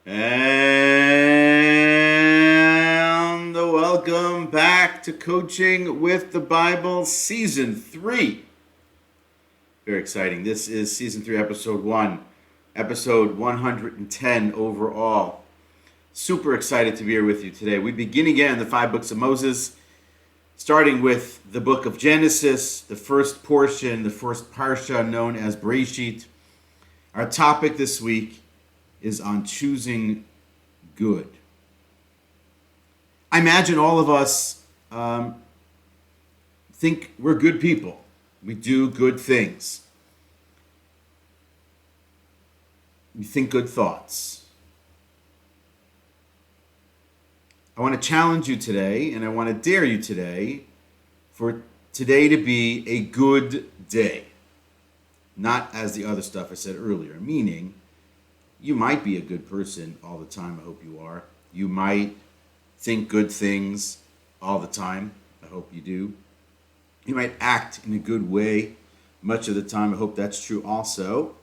And welcome back to Coaching with the Bible, Season 3. Very exciting. This is Season 3, Episode 1, Episode 110 overall. Super excited to be here with you today. We begin again the 5 books of Moses, starting with the book of Genesis, the first portion, the first parsha known as Breisheet. Our topic this week is on choosing good. I imagine all of us think we're good people. We do good things. We think good thoughts. I want to challenge you today, and I want to dare you today for today to be a good day. Not as the other stuff I said earlier, meaning you might be a good person all the time. I hope you are. You might think good things all the time. I hope you do. You might act in a good way much of the time. I hope that's true also.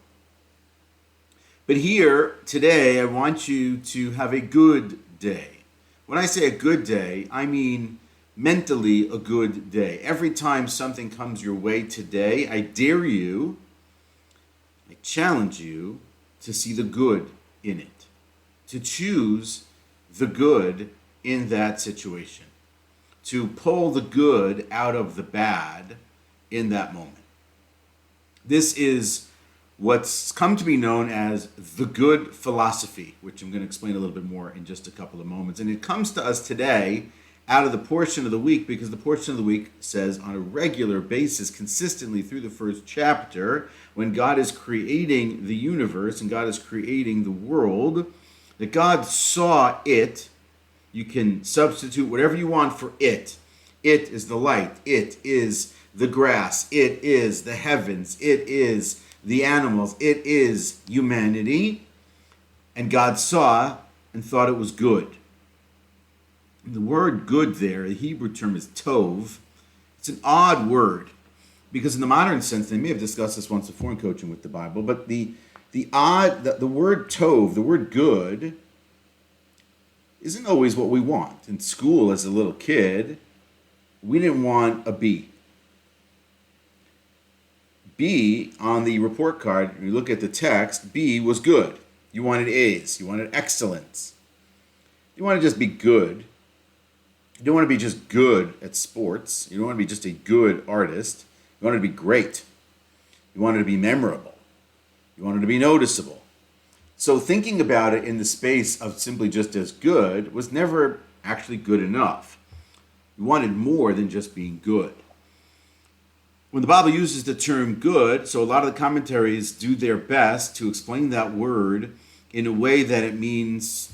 But here, today, I want you to have a good day. When I say a good day, I mean mentally a good day. Every time something comes your way today, I dare you, I challenge you to see the good in it, to choose the good in that situation, to pull the good out of the bad in that moment. This is what's come to be known as the good philosophy, which I'm going to explain a little bit more in just a couple of moments. And it comes to us today out of the portion of the week, because the portion of the week says on a regular basis, consistently through the first chapter, when God is creating the universe and God is creating the world, that God saw it. You can substitute whatever you want for it. It is the light. It is the grass. It is the heavens. It is the animals. It is humanity. And God saw and thought it was good. The word good there, the Hebrew term is tov. It's an odd word because in the modern sense, they may have discussed this once before in Coaching with the Bible, but the word tov, the word good, isn't always what we want. In school as a little kid, we didn't want a B. B on the report card, when you look at the text, B was good. You wanted A's. You wanted excellence. You want to just be good. You don't want to be just good at sports. You don't want to be just a good artist. You want to be great. You want to be memorable. You want to be noticeable. So thinking about it in the space of simply just as good was never actually good enough. You wanted more than just being good. When the Bible uses the term good, so a lot of the commentaries do their best to explain that word in a way that it means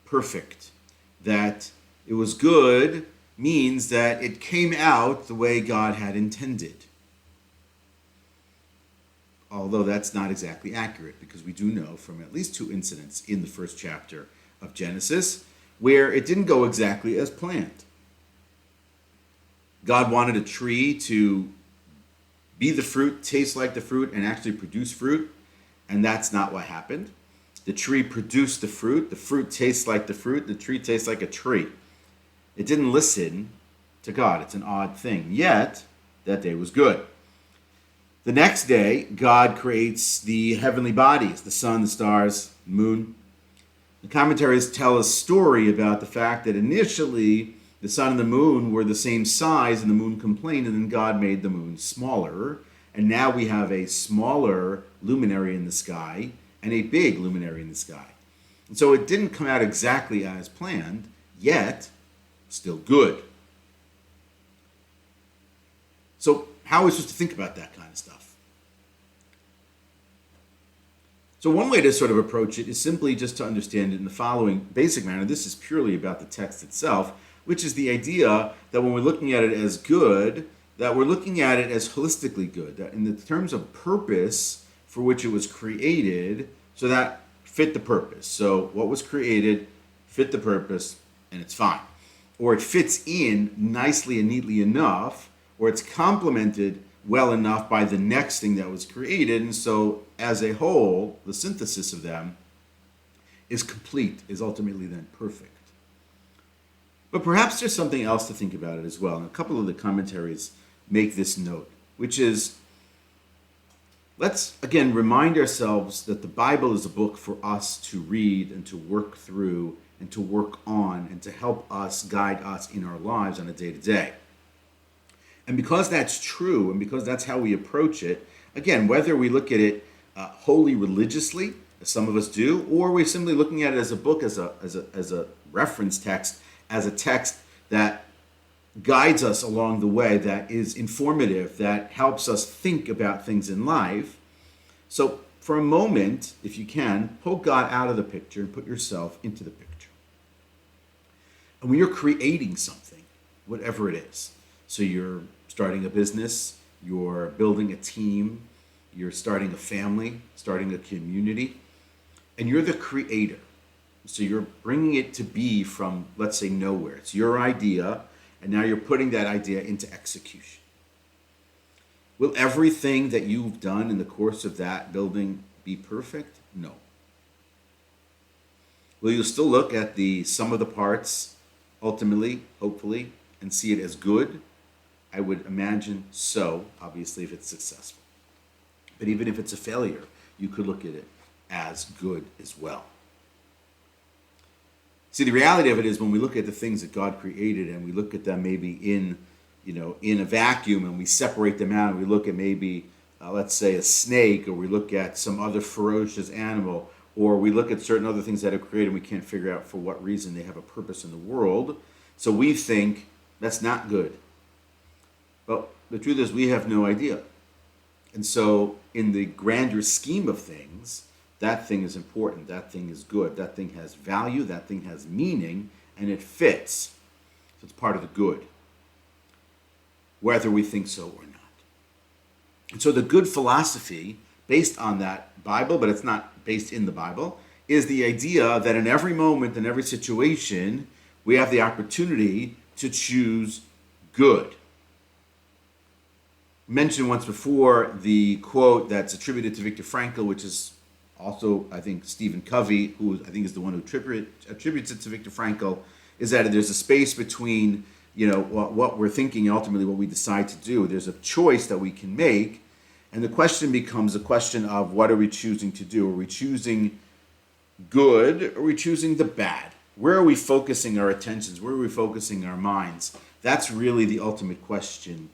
perfect, that it was good means that it came out the way God had intended. Although that's not exactly accurate, because we do know from at least 2 incidents in the first chapter of Genesis where it didn't go exactly as planned. God wanted a tree to be the fruit, taste like the fruit, and actually produce fruit, and that's not what happened. The tree produced the fruit tastes like the fruit, the tree tastes like a tree. It didn't listen to God. It's an odd thing. Yet, that day was good. The next day, God creates the heavenly bodies, the sun, the stars, the moon. The commentaries tell a story about the fact that initially the sun and the moon were the same size and the moon complained, and then God made the moon smaller. And now we have a smaller luminary in the sky and a big luminary in the sky. And so it didn't come out exactly as planned, yet still good. So how are we supposed to think about that kind of stuff? So one way to sort of approach it is simply just to understand it in the following basic manner. This is purely about the text itself, which is the idea that when we're looking at it as good, that we're looking at it as holistically good, that in the terms of purpose for which it was created, so that fit the purpose. So what was created fit the purpose, and it's fine. Or it fits in nicely and neatly enough, or it's complemented well enough by the next thing that was created. And so as a whole, the synthesis of them is complete, is ultimately then perfect. But perhaps there's something else to think about it as well. And a couple of the commentaries make this note, which is, let's again remind ourselves that the Bible is a book for us to read and to work through and to work on and to help us, guide us in our lives on a day-to-day. And because that's true, and because that's how we approach it, again, whether we look at it wholly religiously, as some of us do, or we're simply looking at it as a book, as a reference text, as a text that guides us along the way, that is informative, that helps us think about things in life. So for a moment, if you can, pull God out of the picture and put yourself into the picture. And when you're creating something, whatever it is, so you're starting a business, you're building a team, you're starting a family, starting a community, and you're the creator. So you're bringing it to be from, let's say, nowhere. It's your idea, and now you're putting that idea into execution. Will everything that you've done in the course of that building be perfect? No. Will you still look at the sum of the parts, ultimately, hopefully, and see it as good? I would imagine so, obviously, if it's successful. But even if it's a failure, you could look at it as good as well. See, the reality of it is when we look at the things that God created and we look at them maybe in a vacuum and we separate them out and we look at maybe, let's say, a snake, or we look at some other ferocious animal, or we look at certain other things that are created and we can't figure out for what reason they have a purpose in the world. So we think that's not good. But the truth is we have no idea. And so in the grander scheme of things, that thing is important, that thing is good, that thing has value, that thing has meaning, and it fits. So it's part of the good, whether we think so or not. And so the good philosophy, based on that Bible, but it's not based in the Bible, is the idea that in every moment, in every situation, we have the opportunity to choose good. Mentioned once before the quote that's attributed to Viktor Frankl, which is also, I think, Stephen Covey, who I think is the one who attributes it to Viktor Frankl, is that there's a space between, what we're thinking and ultimately what we decide to do. There's a choice that we can make, and the question becomes a question of what are we choosing to do? Are we choosing good, or are we choosing the bad? Where are we focusing our attentions? Where are we focusing our minds? That's really the ultimate question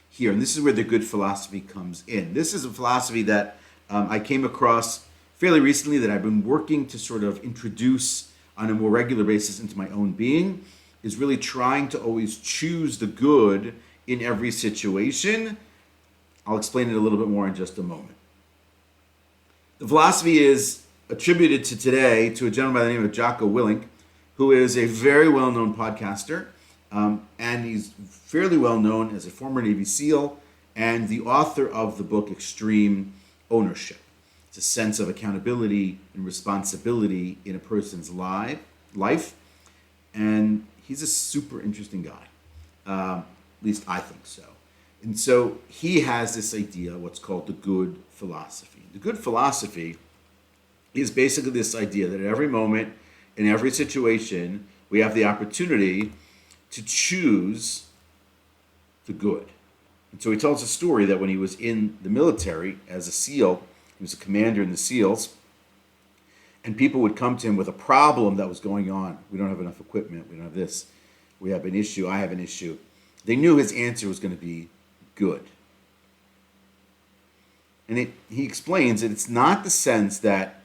here, and this is where the good philosophy comes in. This is a philosophy that I came across fairly recently, that I've been working to sort of introduce on a more regular basis into my own being, is really trying to always choose the good in every situation. I'll explain it a little bit more in just a moment. The philosophy is attributed to today to a gentleman by the name of Jocko Willink, who is a very well-known podcaster, and he's fairly well-known as a former Navy SEAL and the author of the book Extreme Ownership. It's a sense of accountability and responsibility in a person's life. And he's a super interesting guy. At least I think so. And so he has this idea, what's called the good philosophy. The good philosophy is basically this idea that at every moment, in every situation, we have the opportunity to choose the good. And so he tells a story that when he was in the military as a SEAL, he was a commander in the SEALs, and people would come to him with a problem that was going on. We don't have enough equipment. We don't have this. We have an issue. I have an issue. They knew his answer was going to be good. And he explains that it's not the sense that,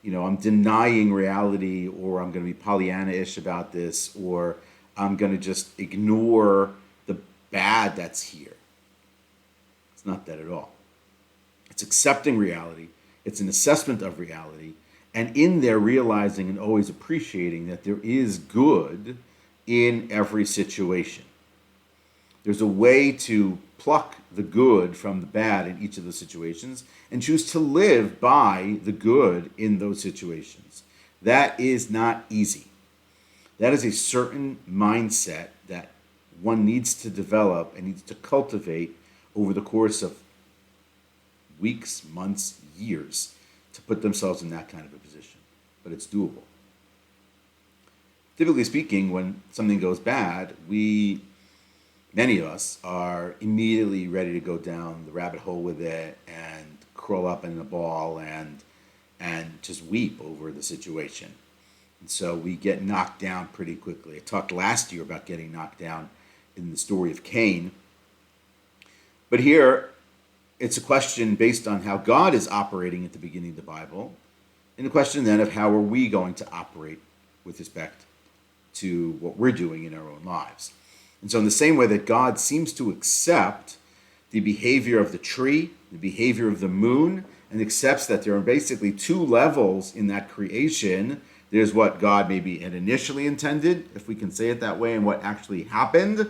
I'm denying reality, or I'm going to be Pollyanna-ish about this, or I'm going to just ignore the bad that's here. It's not that at all. It's accepting reality. It's an assessment of reality. And in there, realizing and always appreciating that there is good in every situation. There's a way to pluck the good from the bad in each of those situations and choose to live by the good in those situations. That is not easy. That is a certain mindset that one needs to develop and needs to cultivate over the course of weeks, months, years, to put themselves in that kind of a position. but it's doable. Typically speaking, when something goes bad, many of us are immediately ready to go down the rabbit hole with it and curl up in a ball and just weep over the situation. And so we get knocked down pretty quickly. I talked last year about getting knocked down in the story of Cain. But here, it's a question based on how God is operating at the beginning of the Bible, and the question then of how are we going to operate with respect to what we're doing in our own lives. And so in the same way that God seems to accept the behavior of the tree, the behavior of the moon, and accepts that there are basically two levels in that creation. There's what God maybe had initially intended, if we can say it that way, and what actually happened.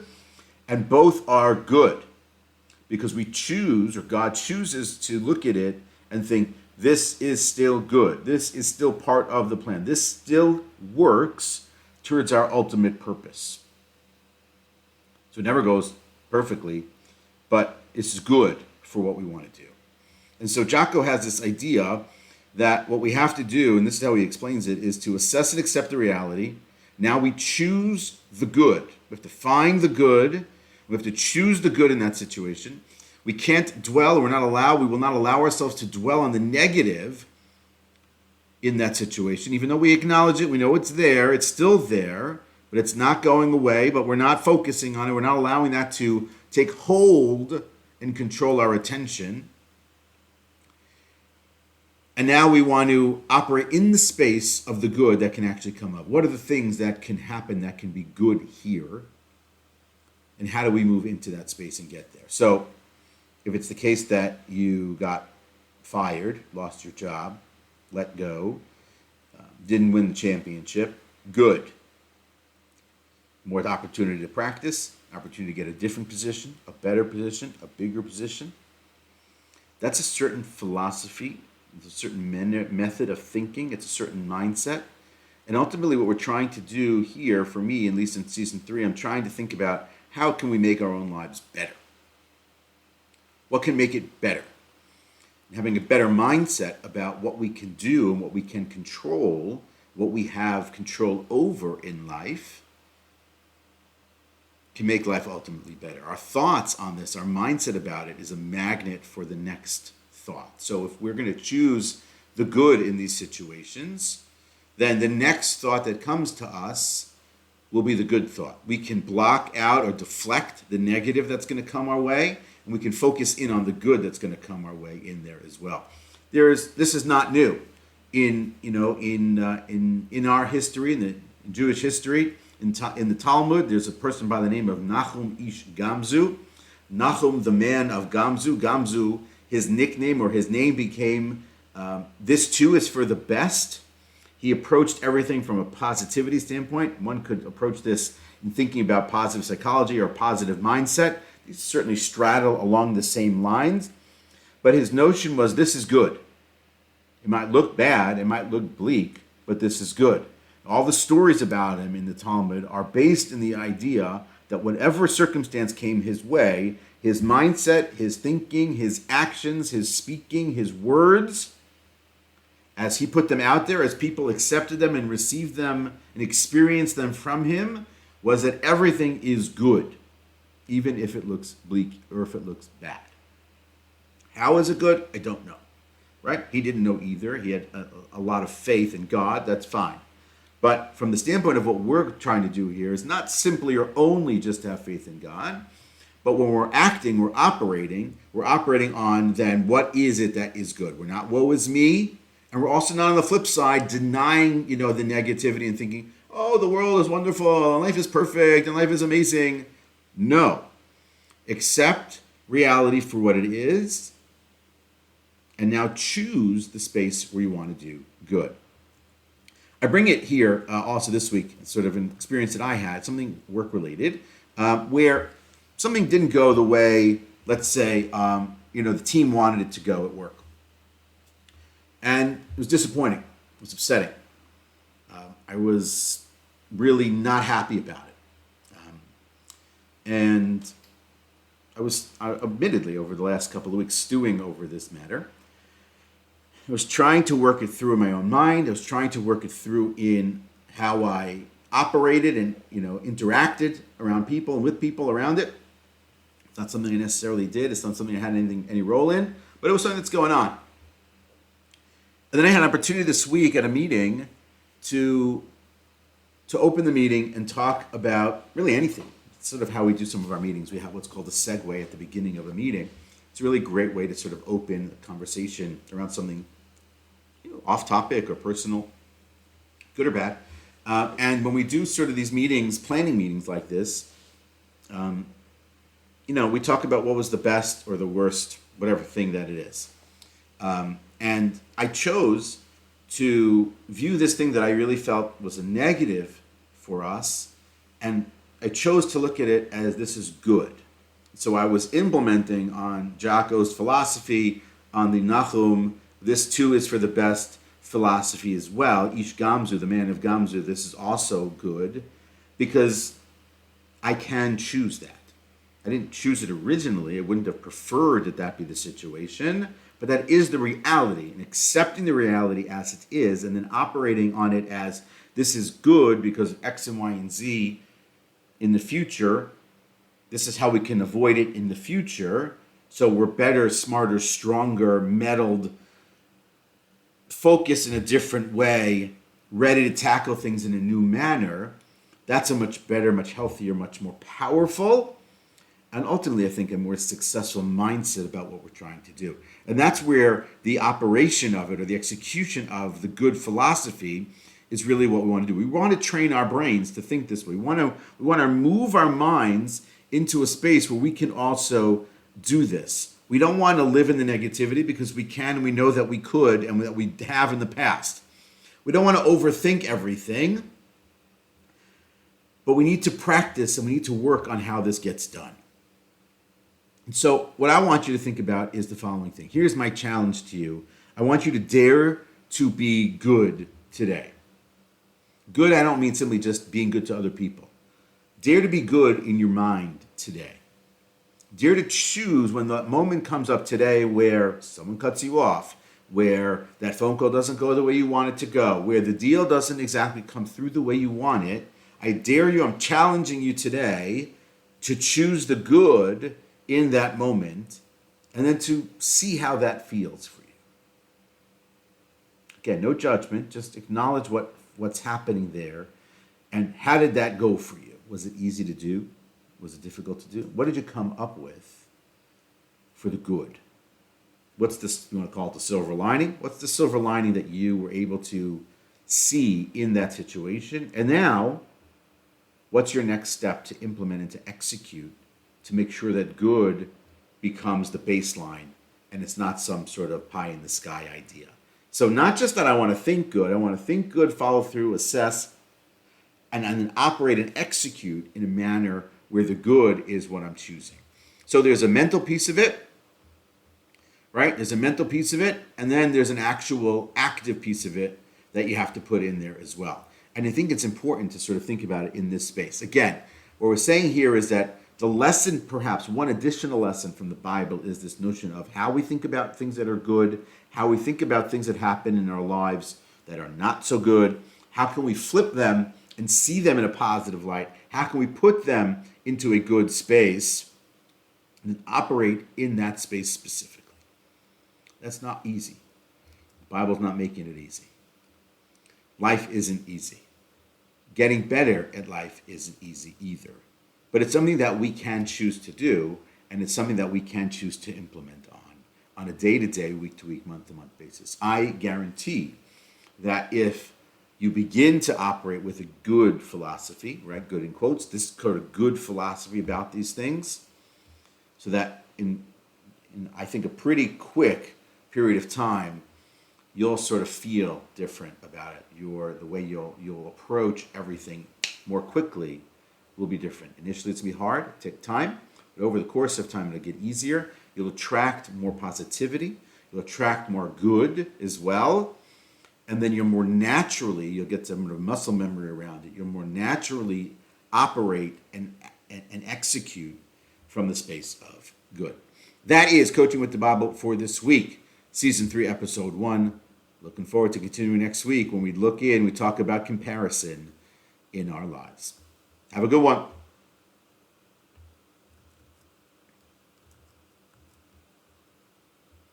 And both are good because we choose, or God chooses to look at it and think, this is still good. This is still part of the plan. This still works towards our ultimate purpose. So it never goes perfectly, but it's good for what we want to do. And so Jocko has this idea that what we have to do, and this is how he explains it, is to assess and accept the reality. Now we choose the good. We have to find the good. We have to choose the good in that situation. We can't dwell, we will not allow ourselves to dwell on the negative in that situation. Even though we acknowledge it, we know it's there, it's still there, but it's not going away, but we're not focusing on it. We're not allowing that to take hold and control our attention. And now we want to operate in the space of the good that can actually come up. What are the things that can happen that can be good here? And how do we move into that space and get there? So if it's the case that you got fired, lost your job, let go, didn't win the championship, good. More opportunity to practice, opportunity to get a different position, a better position, a bigger position. That's a certain philosophy. It's a certain method of thinking. It's a certain mindset. And ultimately what we're trying to do here, for me, at least in season 3, I'm trying to think about how can we make our own lives better? What can make it better? And having a better mindset about what we can do and what we can control, what we have control over in life, can make life ultimately better. Our thoughts on this, our mindset about it, is a magnet for the next thought. So if we're going to choose the good in these situations, then the next thought that comes to us will be the good thought. We can block out or deflect the negative that's going to come our way, and we can focus in on the good that's going to come our way in there as well. This is not new in our history, in Jewish history. In the Talmud, there's a person by the name of Nahum Ish Gamzu. Nahum, the man of Gamzu. Gamzu, his nickname or his name became, this too is for the best. He approached everything from a positivity standpoint. One could approach this in thinking about positive psychology or positive mindset. He certainly straddle along the same lines. But his notion was, this is good. It might look bad, it might look bleak, but this is good. All the stories about him in the Talmud are based in the idea that whatever circumstance came his way, his mindset, his thinking, his actions, his speaking, his words, as he put them out there, as people accepted them and received them and experienced them from him, was that everything is good, even if it looks bleak or if it looks bad. How is it good? I don't know, right? He didn't know either. He had a lot of faith in God. That's fine. But from the standpoint of what we're trying to do here is not simply or only just to have faith in God, but when we're acting, we're operating on then what is it that is good. We're not woe is me, and we're also not on the flip side denying, the negativity and thinking, oh, the world is wonderful, and life is perfect, and life is amazing. No. Accept reality for what it is, and now choose the space where you want to do good. I bring it here also this week, sort of an experience that I had, something work-related, where something didn't go the way, let's say, the team wanted it to go at work. And it was disappointing. It was upsetting. I was really not happy about it. And I was, admittedly, over the last couple of weeks, stewing over this matter. I was trying to work it through in my own mind. I was trying to work it through in how I operated and interacted around people and with people around it. It's not something I necessarily did. It's not something I had any role in, but it was something that's going on. And then I had an opportunity this week at a meeting to open the meeting and talk about really anything. It's sort of how we do some of our meetings. We have what's called a segue at the beginning of a meeting. It's a really great way to sort of open a conversation around something off topic or personal, good or bad. And when we do sort of these meetings, planning meetings like this, we talk about what was the best or the worst, whatever thing that it is. And I chose to view this thing that I really felt was a negative for us, and I chose to look at it as this is good. So I was implementing on Jocko's philosophy, on the Nachum, this too is for the best philosophy as well. Ish Gamzu, the man of Gamzu, this is also good, because I can choose that. I didn't choose it originally. I wouldn't have preferred that be the situation, but that is the reality, and accepting the reality as it is, and then operating on it as this is good because of X and Y and Z in the future. This is how we can avoid it in the future. So we're better, smarter, stronger, mettled, focused in a different way, ready to tackle things in a new manner. That's a much better, much healthier, much more powerful, and ultimately, I think, a more successful mindset about what we're trying to do. And that's where the operation of it, or the execution of the good philosophy, is really what we want to do. We want to train our brains to think this way. We want to move our minds into a space where we can also do this. We don't want to live in the negativity, because we can, and we know that we could, and that we have in the past. We don't want to overthink everything, but we need to practice, and we need to work on how this gets done. And so what I want you to think about is the following thing. Here's my challenge to you. I want you to dare to be good today. Good, I don't mean simply just being good to other people. Dare to be good in your mind today. Dare to choose when the moment comes up today where someone cuts you off, where that phone call doesn't go the way you want it to go, where the deal doesn't exactly come through the way you want it. I dare you, I'm challenging you today to choose the good in that moment, and then to see how that feels for you. Again, no judgment, just acknowledge what's happening there, and how did that go for you? Was it easy to do? Was it difficult to do? What did you come up with for the good? What's this, you want to call it the silver lining? What's the silver lining that you were able to see in that situation? And now, what's your next step to implement and to execute to make sure that good becomes the baseline and it's not some sort of pie in the sky idea? So not just that I want to think good, I want to think good, follow through, assess, and then operate and execute in a manner where the good is what I'm choosing. So there's a mental piece of it, right? There's a mental piece of it, and then there's an actual active piece of it that you have to put in there as well. And I think it's important to sort of think about it in this space. Again, what we're saying here is that the lesson, perhaps one additional lesson from the Bible, is this notion of how we think about things that are good, how we think about things that happen in our lives that are not so good. How can we flip them and see them in a positive light? How can we put them into a good space and operate in that space specifically? That's not easy. The Bible's not making it easy. Life isn't easy. Getting better at life isn't easy either. But it's something that we can choose to do, and it's something that we can choose to implement on a day-to-day, week-to-week, month-to-month basis. I guarantee that if you begin to operate with a good philosophy, right, good in quotes, this sort of good philosophy about these things, so that in I think a pretty quick period of time, you'll sort of feel different about it. The way you'll approach everything more quickly will be different. Initially, it's going to be hard, take time, but over the course of time, it'll get easier. You'll attract more positivity. You'll attract more good as well. And then you'll get some muscle memory around it. You'll more naturally operate and execute from the space of good. That is Coaching with the Bible for this week, Season 3, Episode 1. Looking forward to continuing next week when we talk about comparison in our lives. Have a good one.